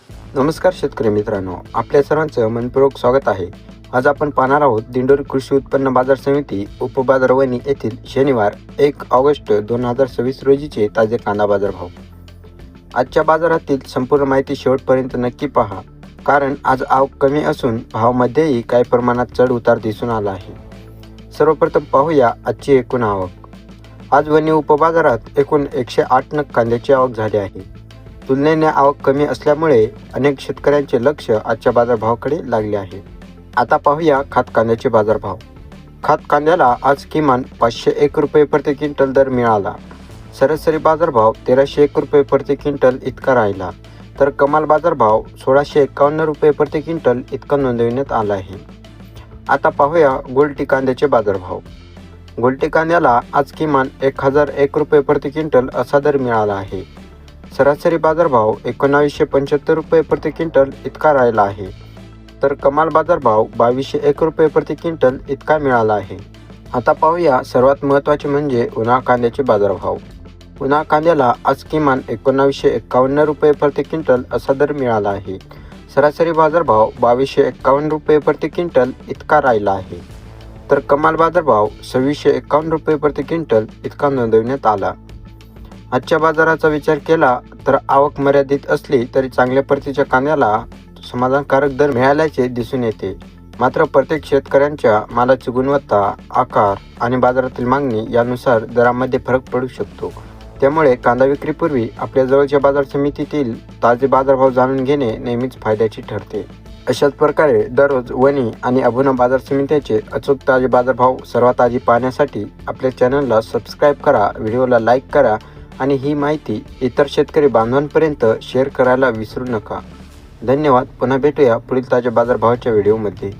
नमस्कार शेतकरी मित्रांनो, आपल्या सर्वांचं मनपूर्वक स्वागत आहे. आज आपण पाहणार आहोत दिंडोरी कृषी उत्पन्न बाजार समिती उपबाजार वणी येथील शनिवार 1 ऑगस्ट 2026 रोजीचे ताजे कांदा बाजार भाव. आजच्या बाजारातील संपूर्ण माहिती शेवटपर्यंत नक्की पहा, कारण आज आवक कमी असून भावामध्येही काही प्रमाणात चढ उतार दिसून आला आहे. सर्वप्रथम पाहूया आजची एकूण आवक. आज वणी उपबाजारात एकूण 108 नग कांद्याची आवक झाली आहे. तुलनेने आवक कमी असल्यामुळे अनेक शेतकऱ्यांचे लक्ष आजच्या बाजारभावाकडे लागले आहे. आता पाहूया खात कांद्याचे बाजारभाव. खात कांद्याला आज किमान 501 रुपये प्रति क्विंटल दर मिळाला. सरासरी बाजारभाव 1301 रुपये प्रति क्विंटल इतका राहिला, तर कमाल बाजारभाव 1651 रुपये प्रति क्विंटल इतका नोंदविण्यात आला आहे. आता पाहूया गोल्टी कांद्याचे बाजारभाव. गोल्टी कांद्याला आज किमान 1001 रुपये प्रति क्विंटल असा दर मिळाला आहे. सरासरी बाजारभाव 1975 रुपये प्रति क्विंटल इतका राहिला आहे, तर कमाल बाजारभाव 2201 रुपये प्रति क्विंटल इतका मिळाला आहे. आता पाहूया सर्वात महत्त्वाचे म्हणजे उन्हाळ कांद्याचे बाजारभाव. उन्हाळ कांद्याला आज किमान 1951 रुपये प्रति क्विंटल असा दर मिळाला आहे. सरासरी बाजारभाव 2251 रुपये प्रति क्विंटल इतका राहिला आहे, तर कमाल बाजारभाव 2651 रुपये प्रति क्विंटल इतका नोंदविण्यात आला. आजच्या बाजाराचा विचार केला तर आवक मर्यादित असली तरी चांगल्या प्रतीच्या कांद्याला समाधानकारक दर मिळाल्याचे दिसून येते. मात्र प्रत्येक शेतकऱ्यांच्या मालाची गुणवत्ता, आकार आणि बाजारातील मागणी यानुसार दरामध्ये फरक पडू शकतो. त्यामुळे कांदा विक्रीपूर्वी आपल्या जवळच्या बाजार समितीतील ताजे बाजारभाव जाणून घेणे नेहमीच फायद्याचे ठरते. अशाच प्रकारे दररोज वणी आणि अभुना बाजार समित्याचे अचूक ताजे बाजारभाव सर्वात आधी पाहण्यासाठी आपल्या चॅनलला सबस्क्राईब करा, व्हिडिओला लाईक करा आणि ही माहिती इतर शेतकरी बांधवांपर्यंत शेअर करायला विसरू नका. धन्यवाद. पुन्हा भेटूया पुढील ताज्या बाजारभावाच्या व्हिडिओमध्ये.